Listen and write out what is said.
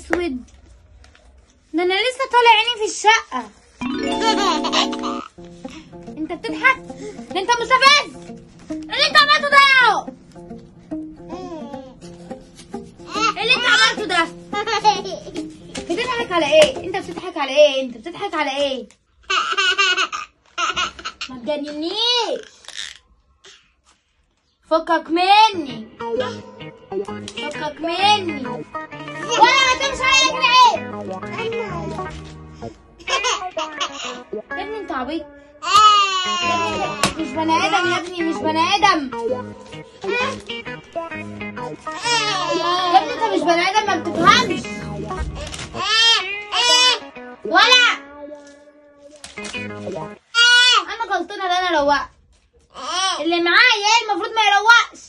اسود، ده انا لسه طالع عيني في الشقه. انت بتضحك؟ ده انت مستفز. اللي انت عملته ده اهو، اللي انت عملته ده. بتضحك على ايه؟ انت بتضحك على ايه؟ انت بتضحك على ايه؟ ما تجننيش، فكك مني، فكك مني، ولا ما تمشي عليك العيب. يا ابني انت عبيط، مش بني ادم يا ابني، مش بني ادم يا ابني، انت مش بني ادم، ما بتفهمش ولا. انا غلطانه ان انا روقت، اللي معايا المفروض ما يروقش.